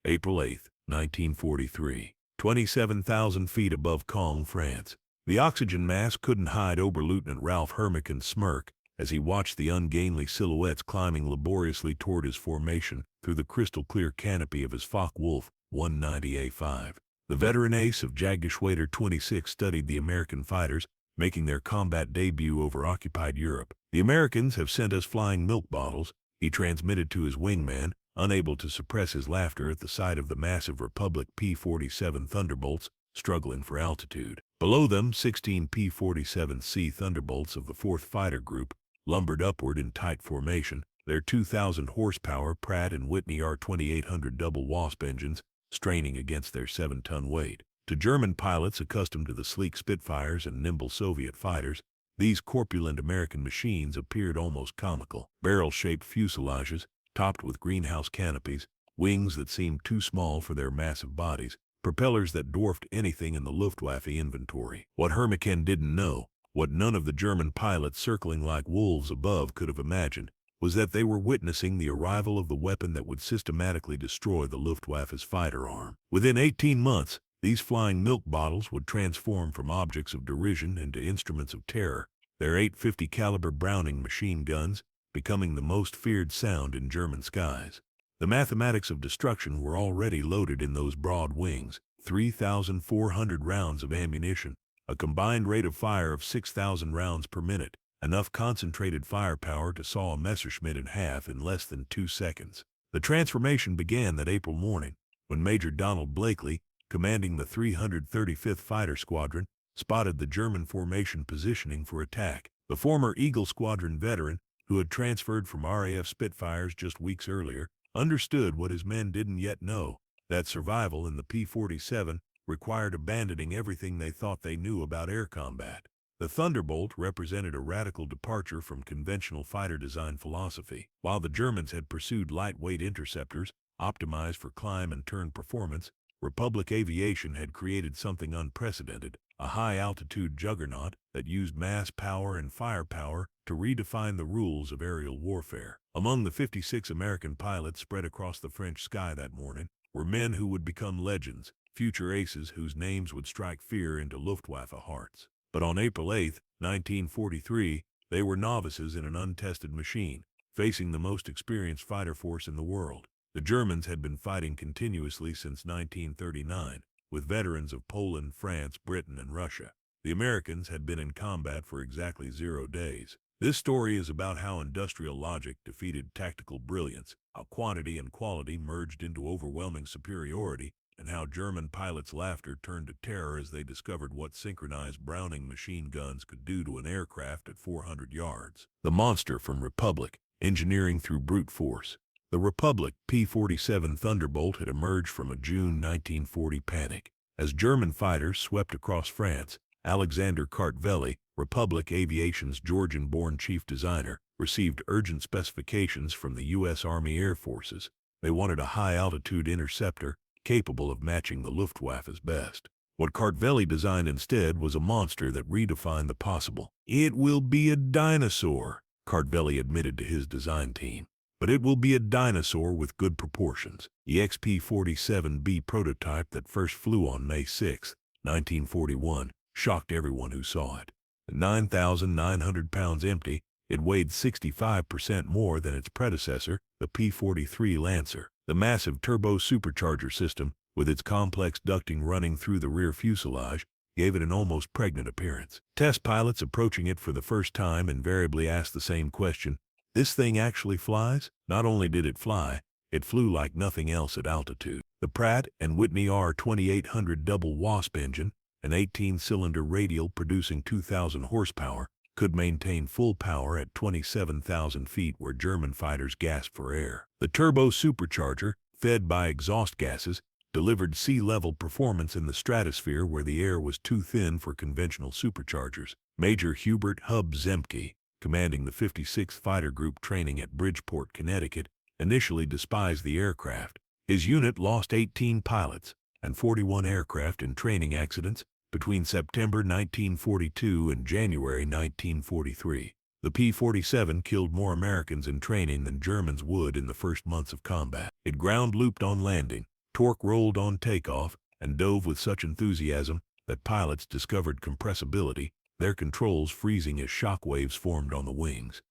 April 8, 1943. 27,000 feet above Caen, France. The oxygen mask couldn't hide Oberleutnant Ralph Hermicon's smirk as he watched the ungainly silhouettes climbing laboriously toward his formation through the crystal-clear canopy of his Focke-Wulf 190A5. The veteran ace of Jagdgeschwader 26 studied the American fighters, making their combat debut over occupied Europe. "The Americans have sent us flying milk bottles," he transmitted to his wingman, unable to suppress his laughter at the sight of the massive Republic P-47 Thunderbolts struggling for altitude. Below them, 16 P-47C Thunderbolts of the 4th Fighter Group lumbered upward in tight formation, their 2,000 horsepower Pratt & Whitney R2800 double Wasp engines straining against their 7-ton weight. To German pilots accustomed to the sleek Spitfires and nimble Soviet fighters, these corpulent American machines appeared almost comical. Barrel-shaped fuselages, topped with greenhouse canopies, wings that seemed too small for their massive bodies, propellers that dwarfed anything in the Luftwaffe inventory. What Hermicon didn't know, what none of the German pilots circling like wolves above could have imagined, was that they were witnessing the arrival of the weapon that would systematically destroy the Luftwaffe's fighter arm. Within 18 months, these flying milk bottles would transform from objects of derision into instruments of terror, their .850 caliber Browning machine guns becoming the most feared sound in German skies. The mathematics of destruction were already loaded in those broad wings: 3,400 rounds of ammunition, a combined rate of fire of 6,000 rounds per minute, enough concentrated firepower to saw a Messerschmitt in half in less than 2 seconds. The transformation began that April morning, when Major Donald Blakely, commanding the 335th Fighter Squadron, spotted the German formation positioning for attack. The former Eagle Squadron veteran, who had transferred from RAF Spitfires just weeks earlier, understood what his men didn't yet know, that survival in the P-47 required abandoning everything they thought they knew about air combat. The Thunderbolt represented a radical departure from conventional fighter design philosophy. While the Germans had pursued lightweight interceptors, optimized for climb and turn performance, Republic aviation had created something unprecedented, a high-altitude juggernaut that used mass power and firepower to redefine the rules of aerial warfare. Among the 56 American pilots spread across the French sky that morning were men who would become legends, future aces whose names would strike fear into Luftwaffe hearts. But on April 8, 1943, they were novices in an untested machine, facing the most experienced fighter force in the world. The Germans had been fighting continuously since 1939, with veterans of Poland, France, Britain, and Russia. The Americans had been in combat for exactly 0 days. This story is about how industrial logic defeated tactical brilliance, how quantity and quality merged into overwhelming superiority, and how German pilots' laughter turned to terror as they discovered what synchronized Browning machine guns could do to an aircraft at 400 yards. The monster from Republic, engineering through brute force. The Republic P-47 Thunderbolt had emerged from a June 1940 panic. As German fighters swept across France, Alexander Kartveli, Republic Aviation's Georgian-born chief designer, received urgent specifications from the U.S. Army Air Forces. They wanted a high-altitude interceptor capable of matching the Luftwaffe's best. What Kartveli designed instead was a monster that redefined the possible. "It will be a dinosaur," Kartveli admitted to his design team. "But it will be a dinosaur with good proportions." The XP-47B prototype that first flew on May 6, 1941, shocked everyone who saw it. At 9,900 pounds empty, it weighed 65% more than its predecessor, the P-43 Lancer. The massive turbo-supercharger system, with its complex ducting running through the rear fuselage, gave it an almost pregnant appearance. Test pilots approaching it for the first time invariably asked the same question: "This thing actually flies?" Not only did it fly, it flew like nothing else at altitude. The Pratt & Whitney R2800 double Wasp engine, an 18-cylinder radial producing 2,000 horsepower, could maintain full power at 27,000 feet where German fighters gasped for air. The turbo supercharger, fed by exhaust gases, delivered sea-level performance in the stratosphere where the air was too thin for conventional superchargers. Major Hubert "Hub" Zemke, commanding the 56th Fighter Group training at Bridgeport, Connecticut, initially despised the aircraft. His unit lost 18 pilots and 41 aircraft in training accidents between September 1942 and January 1943. The P-47 killed more Americans in training than Germans would in the first months of combat. It ground-looped on landing, Torque rolled on takeoff and dove with such enthusiasm that pilots discovered compressibility, their controls freezing as shock waves formed on the wings.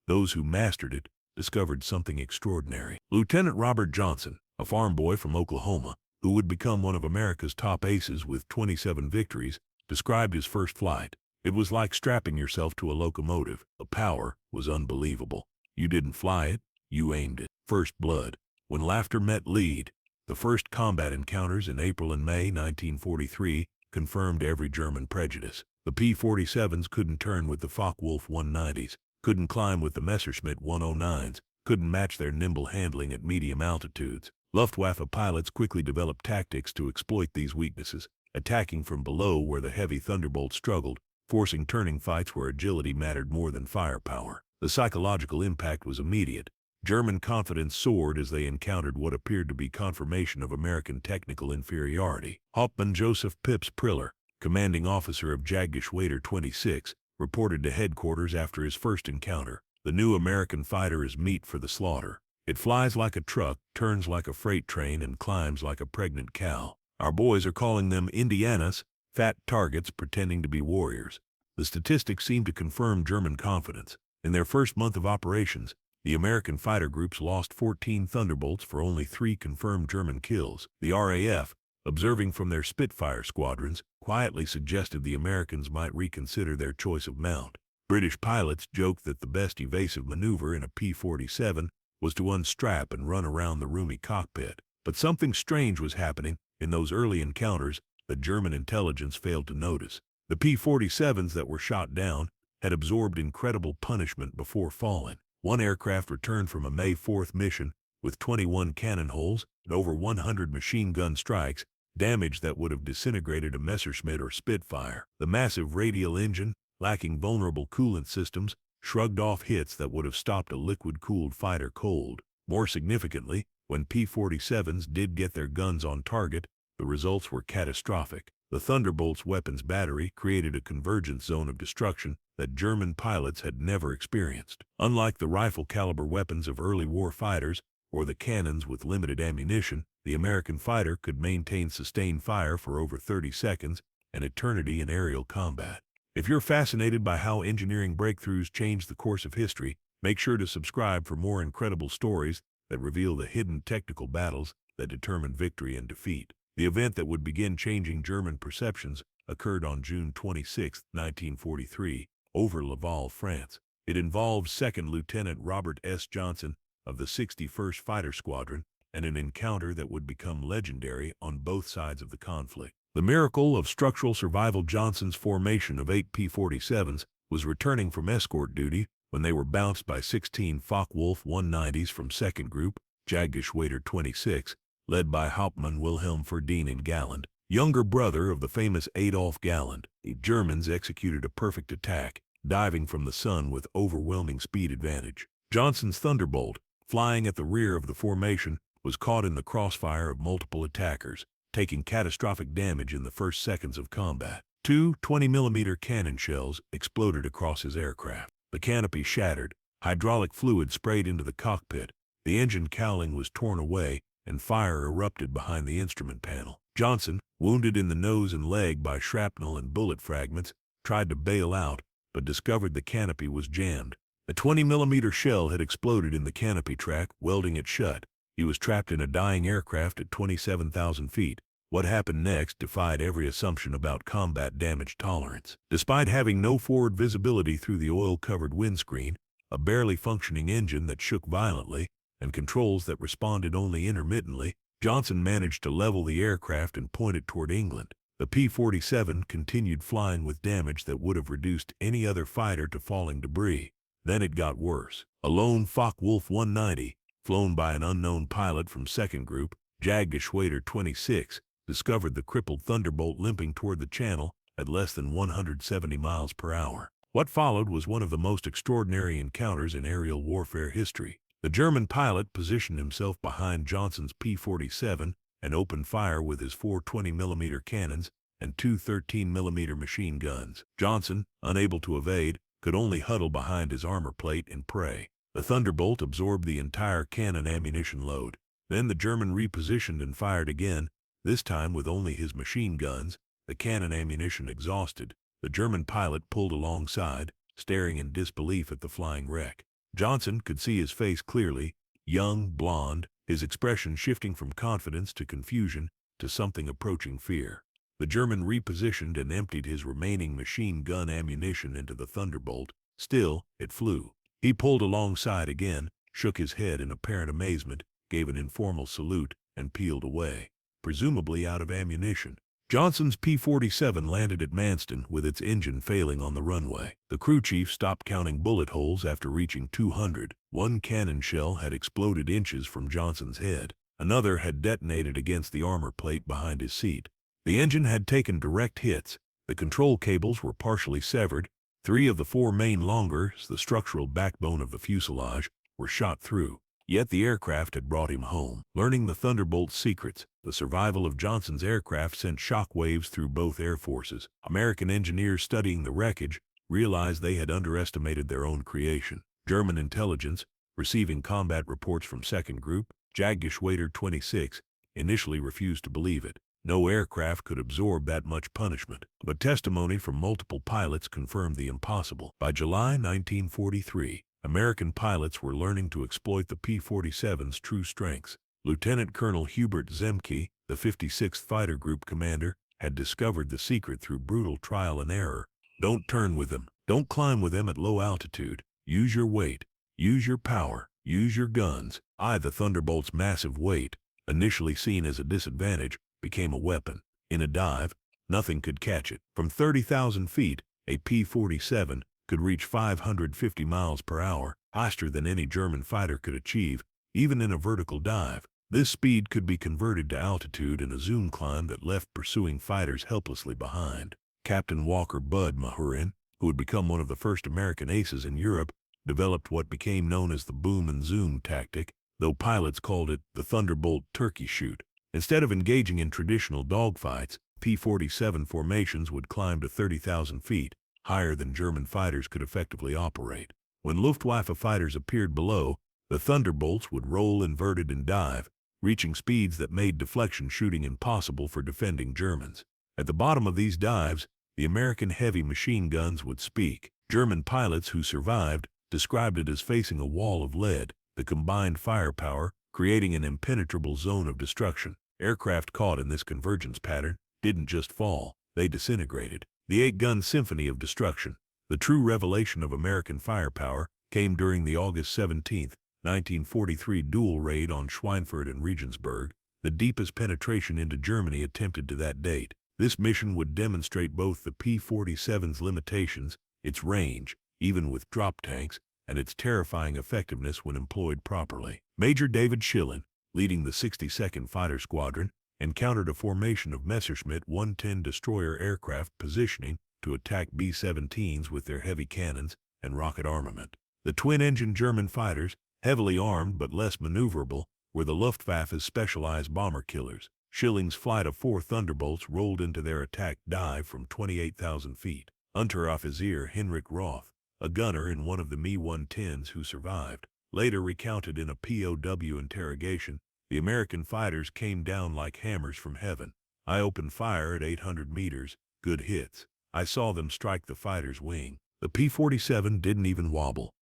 Those who mastered it discovered something extraordinary. Lieutenant Robert Johnson, a farm boy from Oklahoma, who would become one of America's top aces with 27 victories, described his first flight. It was like strapping yourself to a locomotive. The power was unbelievable. You didn't fly it, you aimed it. First blood. When laughter met lead, the first combat encounters in April and May 1943 confirmed every German prejudice. The P-47s couldn't turn with the Focke-Wulf 190s, couldn't climb with the Messerschmitt 109s, couldn't match their nimble handling at medium altitudes. Luftwaffe pilots quickly developed tactics to exploit these weaknesses, attacking from below where the heavy Thunderbolt struggled, forcing turning fights where agility mattered more than firepower. The psychological impact was immediate. German confidence soared as they encountered what appeared to be confirmation of American technical inferiority. Hauptmann Joseph Pips Priller, commanding officer of Jagdgeschwader 26, reported to headquarters after his first encounter, "The new American fighter is meat for the slaughter. It flies like a truck, turns like a freight train, and climbs like a pregnant cow. Our boys are calling them Indianas, fat targets pretending to be warriors." The statistics seemed to confirm German confidence. In their first month of operations, the American fighter groups lost 14 Thunderbolts for only 3 confirmed German kills. The RAF, observing from their Spitfire squadrons, quietly suggested the Americans might reconsider their choice of mount. British pilots joked that the best evasive maneuver in a P-47 was to unstrap and run around the roomy cockpit. But something strange was happening in those early encounters that German intelligence failed to notice. The P-47s that were shot down had absorbed incredible punishment before falling. One aircraft returned from a May 4th mission with 21 cannon holes and over 100 machine gun strikes, damage that would have disintegrated a Messerschmitt or Spitfire. The massive radial engine, lacking vulnerable coolant systems, shrugged off hits that would have stopped a liquid-cooled fighter cold. More significantly, when P-47s did get their guns on target, the results were catastrophic. The Thunderbolt's weapons battery created a convergence zone of destruction that German pilots had never experienced. Unlike the rifle-caliber weapons of early war fighters or the cannons with limited ammunition, the American fighter could maintain sustained fire for over 30 seconds, an eternity in aerial combat. If you're fascinated by how engineering breakthroughs changed the course of history, make sure to subscribe for more incredible stories that reveal the hidden technical battles that determined victory and defeat. The event that would begin changing German perceptions occurred on June 26, 1943, over Laval, France. It involved 2nd Lieutenant Robert S. Johnson of the 61st Fighter Squadron and an encounter that would become legendary on both sides of the conflict. The miracle of structural survival. Johnson's formation of 8 P-47s was returning from escort duty when they were bounced by 16 Focke-Wulf 190s from 2nd Group, Jagdgeschwader 26, led by Hauptmann Wilhelm Ferdinand Galland, younger brother of the famous Adolf Galland. The Germans executed a perfect attack, diving from the sun with overwhelming speed advantage. Johnson's Thunderbolt, flying at the rear of the formation, was caught in the crossfire of multiple attackers, taking catastrophic damage in the first seconds of combat. 2 20mm cannon shells exploded across his aircraft. The canopy shattered, hydraulic fluid sprayed into the cockpit, the engine cowling was torn away, and fire erupted behind the instrument panel. Johnson, wounded in the nose and leg by shrapnel and bullet fragments, tried to bail out, but discovered the canopy was jammed. A 20mm shell had exploded in the canopy track, welding it shut. He was trapped in a dying aircraft at 27,000 feet. What happened next defied every assumption about combat damage tolerance. Despite having no forward visibility through the oil-covered windscreen, a barely functioning engine that shook violently, and controls that responded only intermittently, Johnson managed to level the aircraft and point it toward England. The P-47 continued flying with damage that would have reduced any other fighter to falling debris. Then it got worse. A lone Focke-Wulf 190, flown by an unknown pilot from 2nd Group, Jagdgeschwader 26, discovered the crippled Thunderbolt limping toward the channel at less than 170 miles per hour. What followed was one of the most extraordinary encounters in aerial warfare history. The German pilot positioned himself behind Johnson's P-47 and opened fire with his 4 20mm cannons and 2 13mm machine guns. Johnson, unable to evade, could only huddle behind his armor plate and pray. The Thunderbolt absorbed the entire cannon ammunition load, Then the German repositioned and fired again, this time with only his machine guns, the cannon ammunition exhausted. The German pilot pulled alongside, staring in disbelief at the flying wreck. Johnson could see his face clearly, young, blond, his expression shifting from confidence to confusion to something approaching fear. The German repositioned and emptied his remaining machine gun ammunition into the Thunderbolt. Still, it flew. He pulled alongside again, shook his head in apparent amazement, gave an informal salute, and peeled away, presumably out of ammunition. Johnson's P-47 landed at Manston with its engine failing on the runway. The crew chief stopped counting bullet holes after reaching 200. One cannon shell had exploded inches from Johnson's head. Another had detonated against the armor plate behind his seat. The engine had taken direct hits. The control cables were partially severed. 3 of the 4 main longers, the structural backbone of the fuselage, were shot through. Yet the aircraft had brought him home. Learning the Thunderbolt's secrets, the survival of Johnson's aircraft sent shock waves through both air forces. American engineers studying the wreckage realized they had underestimated their own creation. German intelligence, receiving combat reports from 2nd Group, Jagdgeschwader 26, initially refused to believe it. No aircraft could absorb that much punishment. But testimony from multiple pilots confirmed the impossible. By July 1943, American pilots were learning to exploit the P-47's true strengths. Lieutenant Colonel Hubert Zemke, the 56th Fighter Group commander, had discovered the secret through brutal trial and error. Don't turn with them. Don't climb with them at low altitude. Use your weight. Use your power. Use your guns. The Thunderbolt's massive weight, initially seen as a disadvantage, became a weapon. In a dive, nothing could catch it. From 30,000 feet, a P-47 could reach 550 miles per hour, faster than any German fighter could achieve, even in a vertical dive. This speed could be converted to altitude in a zoom climb that left pursuing fighters helplessly behind. Captain Walker Bud Mahurin, who had become one of the first American aces in Europe, developed what became known as the boom and zoom tactic, though pilots called it the Thunderbolt turkey shoot. Instead of engaging in traditional dogfights, P-47 formations would climb to 30,000 feet, higher than German fighters could effectively operate. When Luftwaffe fighters appeared below, the Thunderbolts would roll inverted and dive, reaching speeds that made deflection shooting impossible for defending Germans. At the bottom of these dives, the American heavy machine guns would speak. German pilots who survived described it as facing a wall of lead, the combined firepower creating an impenetrable zone of destruction. Aircraft caught in this convergence pattern didn't just fall, they disintegrated. The 8-gun symphony of destruction, the true revelation of American firepower, came during the August 17, 1943 dual raid on Schweinfurt and Regensburg, the deepest penetration into Germany attempted to that date. This mission would demonstrate both the P-47's limitations, its range, even with drop tanks, and its terrifying effectiveness when employed properly. Major David Schillen, leading the 62nd Fighter Squadron, encountered a formation of Messerschmitt 110 destroyer aircraft positioning to attack B-17s with their heavy cannons and rocket armament. The twin-engine German fighters, heavily armed but less maneuverable, were the Luftwaffe's specialized bomber killers. Schilling's flight of 4 Thunderbolts rolled into their attack dive from 28,000 feet. Unteroffizier Heinrich Roth, a gunner in one of the Me-110s who survived, later recounted in a POW interrogation, "The American fighters came down like hammers from heaven. I opened fire at 800 meters, good hits. I saw them strike the fighter's wing. The P-47 didn't even wobble.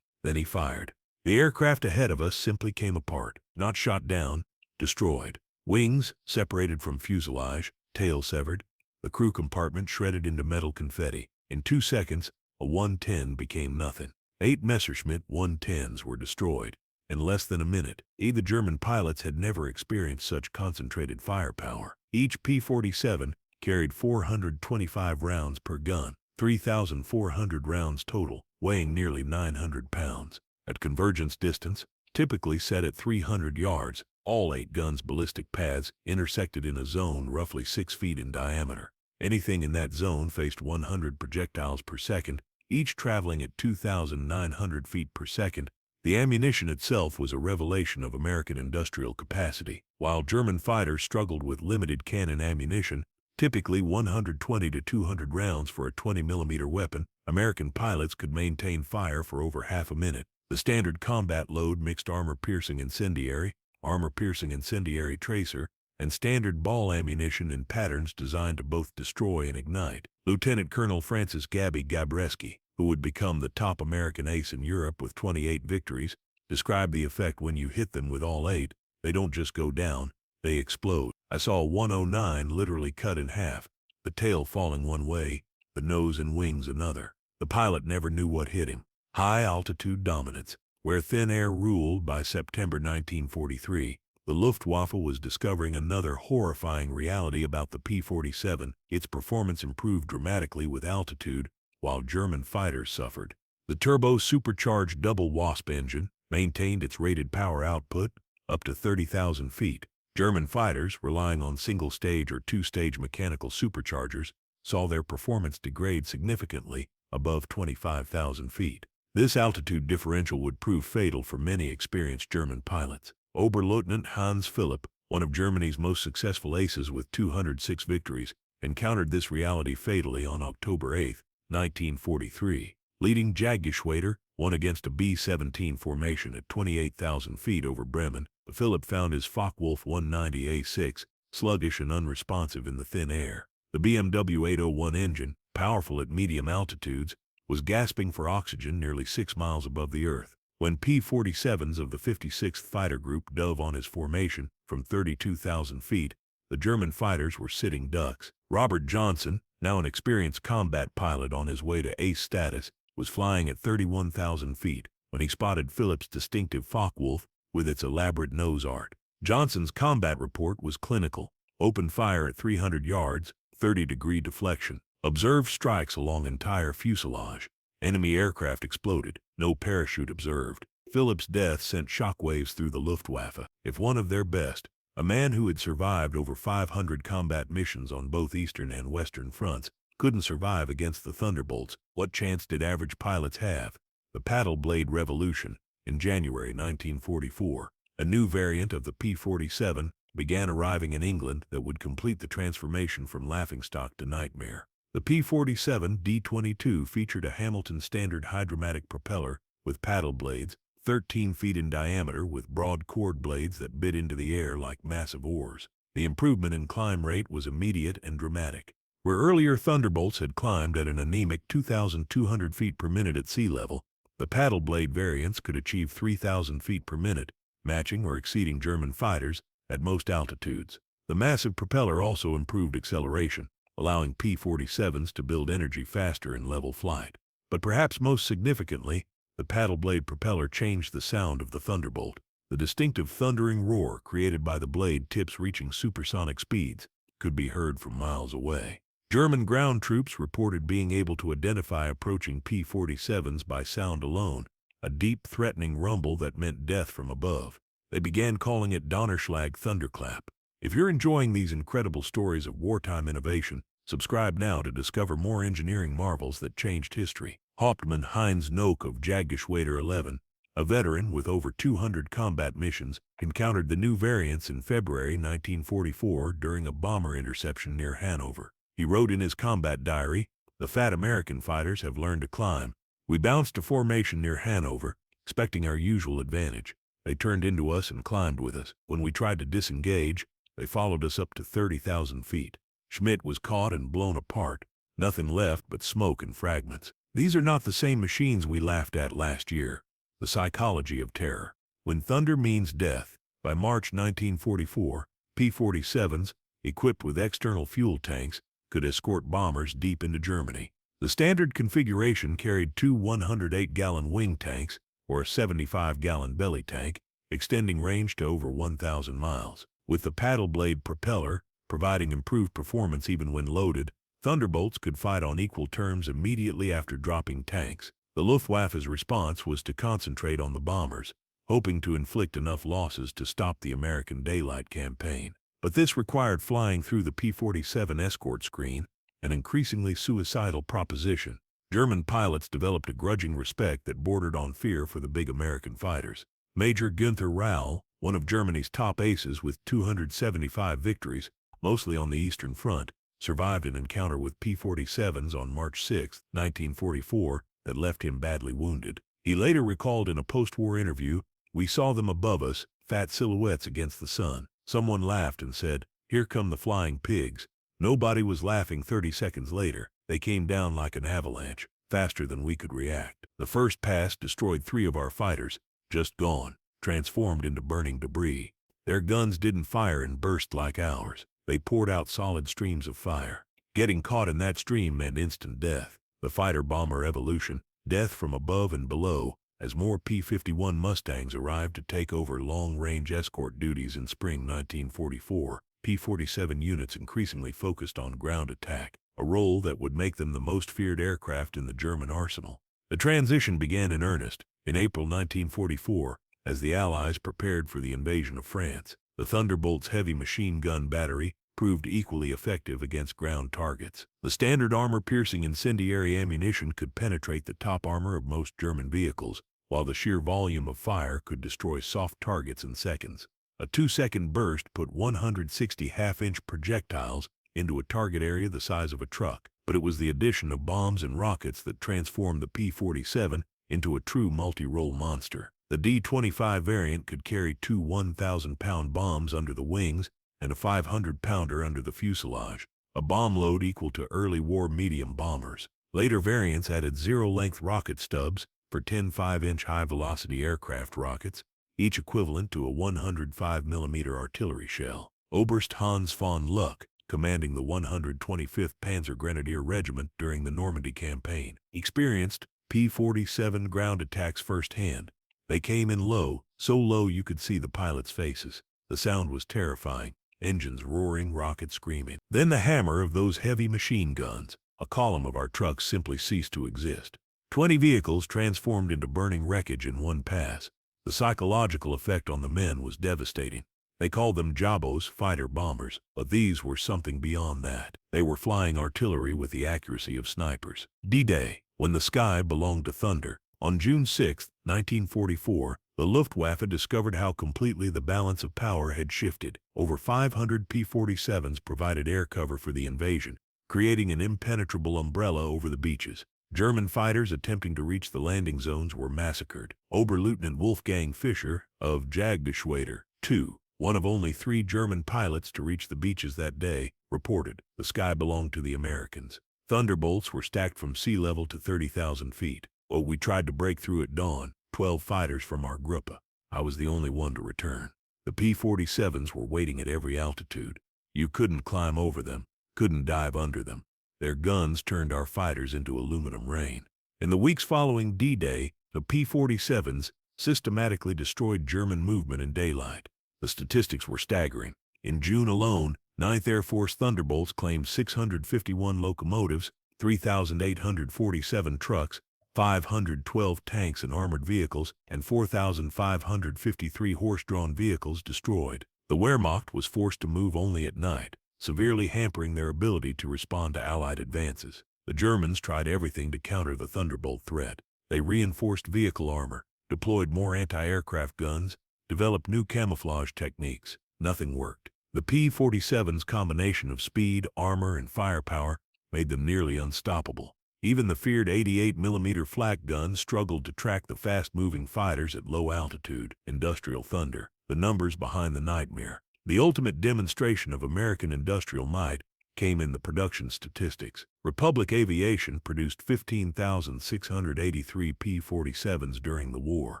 Then he fired. The aircraft ahead of us simply came apart, not shot down, destroyed. Wings separated from fuselage, tail severed, the crew compartment shredded into metal confetti. In 2 seconds, a 110 became nothing. 8 Messerschmitt 110s were destroyed. In less than a minute, the German pilots had never experienced such concentrated firepower. Each P-47 carried 425 rounds per gun, 3,400 rounds total, weighing nearly 900 pounds. At convergence distance, typically set at 300 yards, all 8 guns' ballistic paths intersected in a zone roughly 6 feet in diameter. Anything in that zone faced 100 projectiles per second, each traveling at 2,900 feet per second. The ammunition itself was a revelation of American industrial capacity. While German fighters struggled with limited cannon ammunition, typically 120 to 200 rounds for a 20mm weapon, American pilots could maintain fire for over half a minute. The standard combat load mixed armor-piercing incendiary armor-piercing incendiary tracer, and standard ball ammunition in patterns designed to both destroy and ignite. Lieutenant Colonel Francis Gabby Gabreski, who would become the top American ace in Europe with 28 victories, described the effect when you hit them with all 8. They don't just go down, they explode. I saw 109 literally cut in half, the tail falling one way, the nose and wings another. The pilot never knew what hit him. High-altitude dominance. Where thin air ruled by September 1943, the Luftwaffe was discovering another horrifying reality about the P-47. Its performance improved dramatically with altitude, while German fighters suffered. The turbo-supercharged double Wasp engine maintained its rated power output up to 30,000 feet. German fighters, relying on single-stage or two-stage mechanical superchargers, saw their performance degrade significantly above 25,000 feet. This altitude differential would prove fatal for many experienced German pilots. Oberleutnant Hans Philipp, one of Germany's most successful aces with 206 victories, encountered this reality fatally on October 8, 1943. Leading Jagdgeschwader won against a B-17 formation at 28,000 feet over Bremen. Philipp found his Focke-Wulf 190A6 sluggish and unresponsive in the thin air. The BMW 801 engine, powerful at medium altitudes, was gasping for oxygen nearly 6 miles above the Earth. When P-47s of the 56th Fighter Group dove on his formation from 32,000 feet, the German fighters were sitting ducks. Robert Johnson, now an experienced combat pilot on his way to ace status, was flying at 31,000 feet when he spotted Philipp's distinctive Focke-Wulf with its elaborate nose art. Johnson's combat report was clinical. Open fire at 300 yards, 30-degree deflection. Observed strikes along entire fuselage. Enemy aircraft exploded. No parachute observed. Philipp's death sent shockwaves through the Luftwaffe. If one of their best, a man who had survived over 500 combat missions on both Eastern and Western fronts, couldn't survive against the Thunderbolts, what chance did average pilots have? The paddle blade revolution. In January 1944, a new variant of the P-47 began arriving in England that would complete the transformation from laughingstock to nightmare. The P-47 D-22 featured a Hamilton standard hydromatic propeller with paddle blades, 13 feet in diameter with broad chord blades that bit into the air like massive oars. The improvement in climb rate was immediate and dramatic. Where earlier Thunderbolts had climbed at an anemic 2,200 feet per minute at sea level, the paddle blade variants could achieve 3,000 feet per minute, matching or exceeding German fighters at most altitudes. The massive propeller also improved acceleration, allowing P-47s to build energy faster in level flight. But perhaps most significantly, the paddle blade propeller changed the sound of the Thunderbolt. The distinctive thundering roar created by the blade tips reaching supersonic speeds could be heard from miles away. German ground troops reported being able to identify approaching P-47s by sound alone, a deep, threatening rumble that meant death from above. They began calling it Donnerschlag thunderclap. If you're enjoying these incredible stories of wartime innovation, subscribe now to discover more engineering marvels that changed history. Hauptmann Heinz Nock of Jagdgeschwader 11, a veteran with over 200 combat missions, encountered the new variants in February 1944 during a bomber interception near Hanover. He wrote in his combat diary, "The fat American fighters have learned to climb. We bounced to formation near Hanover, expecting our usual advantage. They turned into us and climbed with us. When we tried to disengage, they followed us up to 30,000 feet. Schmidt was caught and blown apart. Nothing left but smoke and fragments. These are not the same machines we laughed at last year." The psychology of terror. When thunder means death. By March 1944, P-47s, equipped with external fuel tanks, could escort bombers deep into Germany. The standard configuration carried two 108-gallon wing tanks, or a 75-gallon belly tank, extending range to over 1,000 miles. With the paddle blade propeller, providing improved performance even when loaded, Thunderbolts could fight on equal terms immediately after dropping tanks. The Luftwaffe's response was to concentrate on the bombers, hoping to inflict enough losses to stop the American daylight campaign. But this required flying through the P-47 escort screen, an increasingly suicidal proposition. German pilots developed a grudging respect that bordered on fear for the big American fighters. Major Günther Rauhl, one of Germany's top aces with 275 victories, mostly on the Eastern Front, survived an encounter with P-47s on March 6, 1944, that left him badly wounded. He later recalled in a post-war interview, "We saw them above us, fat silhouettes against the sun. Someone laughed and said, "Here come the flying pigs." Nobody was laughing 30 seconds later. They came down like an avalanche, faster than we could react. The first pass destroyed 3 of our fighters, just gone, transformed into burning debris. Their guns didn't fire in bursts like ours. They poured out solid streams of fire. Getting caught in that stream meant instant death. The fighter-bomber evolution, death from above and below, as more P-51 Mustangs arrived to take over long-range escort duties in spring 1944. P-47 units increasingly focused on ground attack, a role that would make them the most feared aircraft in the German arsenal. The transition began in earnest in April 1944 as the Allies prepared for the invasion of France. The Thunderbolt's heavy machine gun battery proved equally effective against ground targets. The standard armor-piercing incendiary ammunition could penetrate the top armor of most German vehicles, while the sheer volume of fire could destroy soft targets in seconds. A 2-second burst put 160 half-inch projectiles into a target area the size of a truck, but it was the addition of bombs and rockets that transformed the P-47 into a true multi-role monster. The D-25 variant could carry 2 1,000-pound bombs under the wings and a 500-pounder under the fuselage, a bomb load equal to early war medium bombers. Later variants added zero-length rocket stubs for 10 5-inch high-velocity aircraft rockets, each equivalent to a 105mm artillery shell. Oberst Hans von Luck, commanding the 125th Panzer Grenadier Regiment during the Normandy campaign, experienced P-47 ground attacks firsthand. They came in low, so low you could see the pilots' faces. The sound was terrifying, engines roaring, rockets screaming. Then the hammer of those heavy machine guns. A column of our trucks simply ceased to exist. 20 vehicles transformed into burning wreckage in one pass. The psychological effect on the men was devastating. They called them Jabos, fighter bombers, but these were something beyond that. They were flying artillery with the accuracy of snipers. D-Day, when the sky belonged to thunder. On June 6, 1944, the Luftwaffe discovered how completely the balance of power had shifted. Over 500 P-47s provided air cover for the invasion, creating an impenetrable umbrella over the beaches. German fighters attempting to reach the landing zones were massacred. Oberleutnant Wolfgang Fischer of Jagdgeschwader 2, one of only 3 German pilots to reach the beaches that day, reported, "The sky belonged to the Americans." Thunderbolts were stacked from sea level to 30,000 feet. Oh, we tried to break through at dawn, 12 fighters from our Gruppe. I was the only one to return. The P-47s were waiting at every altitude. You couldn't climb over them, couldn't dive under them. Their guns turned our fighters into aluminum rain. In the weeks following D-Day, the P-47s systematically destroyed German movement in daylight. The statistics were staggering. In June alone, 9th Air Force Thunderbolts claimed 651 locomotives, 3,847 trucks, 512 tanks and armored vehicles, and 4,553 horse-drawn vehicles destroyed. The Wehrmacht was forced to move only at night, severely hampering their ability to respond to Allied advances. The Germans tried everything to counter the Thunderbolt threat. They reinforced vehicle armor, deployed more anti-aircraft guns, developed new camouflage techniques. Nothing worked. The P-47's combination of speed, armor, and firepower made them nearly unstoppable. Even the feared 88mm flak guns struggled to track the fast-moving fighters at low altitude. Industrial thunder, the numbers behind the nightmare. The ultimate demonstration of American industrial might came in the production statistics. Republic Aviation produced 15,683 P-47s during the war,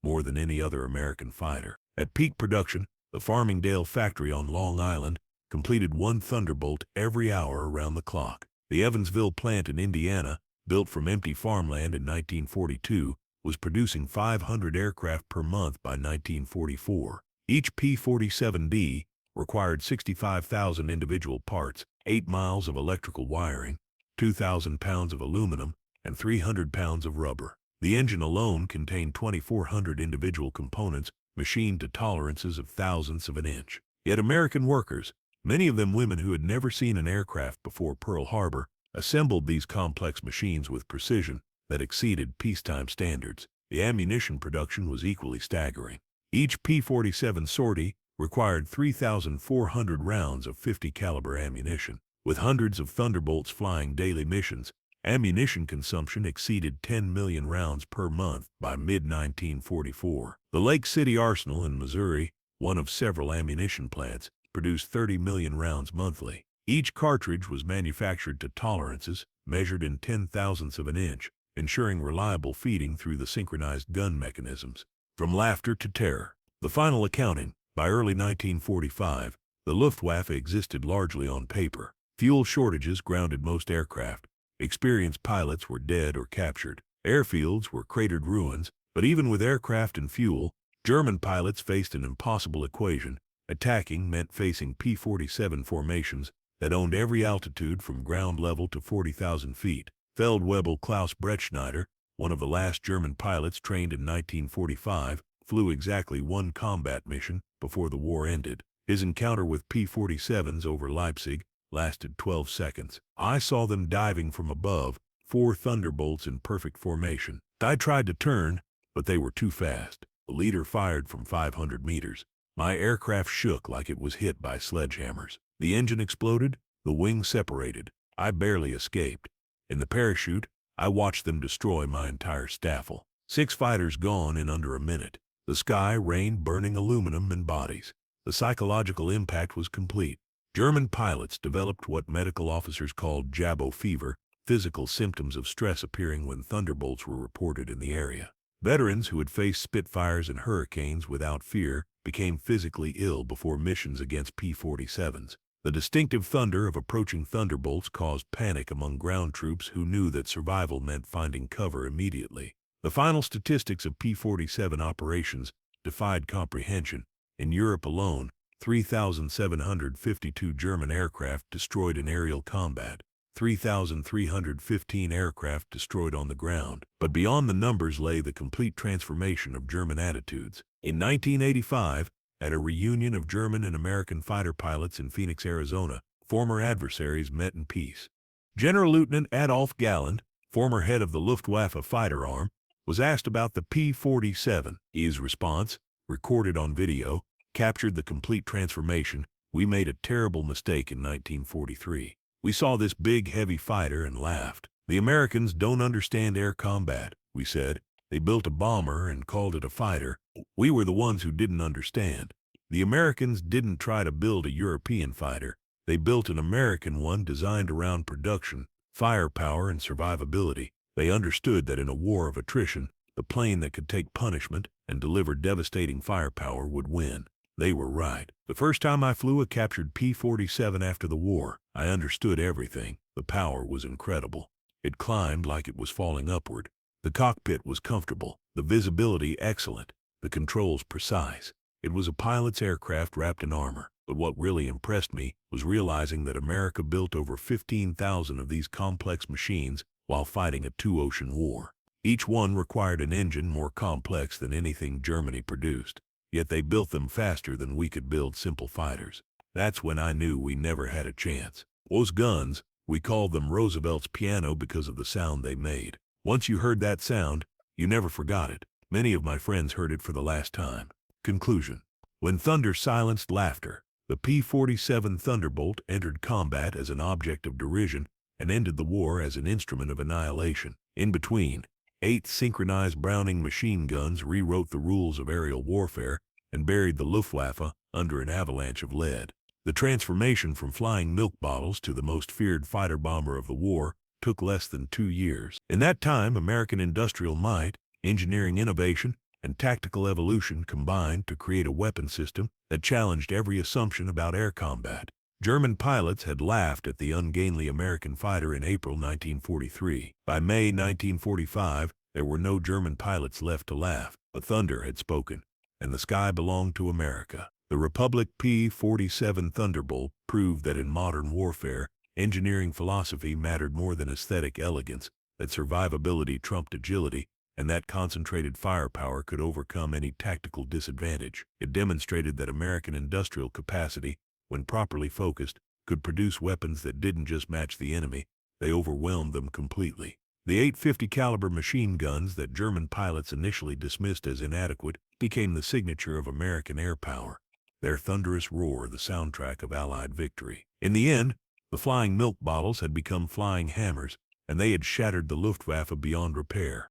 more than any other American fighter. At peak production, the Farmingdale factory on Long Island completed 1 Thunderbolt every hour around the clock. The Evansville plant in Indiana, built from empty farmland in 1942, was producing 500 aircraft per month by 1944. Each P-47D required 65,000 individual parts, 8 miles of electrical wiring, 2,000 pounds of aluminum, and 300 pounds of rubber. The engine alone contained 2,400 individual components machined to tolerances of thousandths of an inch. Yet American workers, many of them women who had never seen an aircraft before Pearl Harbor, assembled these complex machines with precision that exceeded peacetime standards. The ammunition production was equally staggering. Each P-47 sortie required 3,400 rounds of 50 caliber ammunition. With hundreds of Thunderbolts flying daily missions, ammunition consumption exceeded 10 million rounds per month by mid-1944. The Lake City Arsenal in Missouri one of several ammunition plants, produced 30 million rounds monthly. Each cartridge was manufactured to tolerances measured in 10,000ths of an inch, ensuring reliable feeding through the synchronized gun mechanisms. From laughter to terror. The final accounting. By early 1945, the Luftwaffe existed largely on paper. Fuel shortages grounded most aircraft. Experienced pilots were dead or captured. Airfields were cratered ruins, but even with aircraft and fuel, German pilots faced an impossible equation. Attacking meant facing P-47 formations that owned every altitude from ground level to 40,000 feet. Feldwebel Klaus Brettschneider, one of the last German pilots trained in 1945, flew exactly one combat mission before the war ended. His encounter with P-47s over Leipzig lasted 12 seconds. I saw them diving from above, 4 Thunderbolts in perfect formation. I tried to turn, but they were too fast. The leader fired from 500 meters. My aircraft shook like it was hit by sledgehammers. The engine exploded, the wings separated. I barely escaped. In the parachute, I watched them destroy my entire staffel. 6 fighters gone in under a minute. The sky rained burning aluminum and bodies. The psychological impact was complete. German pilots developed what medical officers called jabo fever, physical symptoms of stress appearing when Thunderbolts were reported in the area. Veterans who had faced Spitfires and Hurricanes without fear became physically ill before missions against P-47s. The distinctive thunder of approaching Thunderbolts caused panic among ground troops who knew that survival meant finding cover immediately. The final statistics of P-47 operations defied comprehension. In Europe alone, 3,752 German aircraft destroyed in aerial combat, 3,315 aircraft destroyed on the ground. But beyond the numbers lay the complete transformation of German attitudes. In 1985, at a reunion of German and American fighter pilots in Phoenix, Arizona, former adversaries met in peace. General Lieutenant Adolf Galland, former head of the Luftwaffe fighter arm, was asked about the P-47. His response, recorded on video, captured the complete transformation. We made a terrible mistake in 1943. We saw this big, heavy fighter and laughed. The Americans don't understand air combat, we said. They built a bomber and called it a fighter. We were the ones who didn't understand. The Americans didn't try to build a European fighter. They built an American one designed around production, firepower, and survivability. They understood that in a war of attrition, the plane that could take punishment and deliver devastating firepower would win. They were right. The first time I flew a captured P-47 after the war, I understood everything. The power was incredible. It climbed like it was falling upward. The cockpit was comfortable, the visibility excellent, the controls precise. It was a pilot's aircraft wrapped in armor. But what really impressed me was realizing that America built over 15,000 of these complex machines while fighting a 2-ocean war. Each one required an engine more complex than anything Germany produced. Yet they built them faster than we could build simple fighters. That's when I knew we never had a chance. Those guns, we called them Roosevelt's piano because of the sound they made. Once you heard that sound, you never forgot it. Many of my friends heard it for the last time. Conclusion. When thunder silenced laughter, the P-47 Thunderbolt entered combat as an object of derision and ended the war as an instrument of annihilation. In between, 8 synchronized Browning machine guns rewrote the rules of aerial warfare and buried the Luftwaffe under an avalanche of lead. The transformation from flying milk bottles to the most feared fighter bomber of the war took less than 2 years. In that time, American industrial might, engineering innovation, and tactical evolution combined to create a weapon system that challenged every assumption about air combat. German pilots had laughed at the ungainly American fighter in April 1943. By May 1945, there were no German pilots left to laugh. The thunder had spoken, and the sky belonged to America. The Republic P-47 Thunderbolt proved that in modern warfare, engineering philosophy mattered more than aesthetic elegance, that survivability trumped agility, and that concentrated firepower could overcome any tactical disadvantage. It demonstrated that American industrial capacity, when properly focused, could produce weapons that didn't just match the enemy, they overwhelmed them completely. The 850 caliber machine guns that German pilots initially dismissed as inadequate became the signature of American air power. Their thunderous roar the soundtrack of Allied victory. In the end, the flying milk bottles had become flying hammers, and they had shattered the Luftwaffe beyond repair.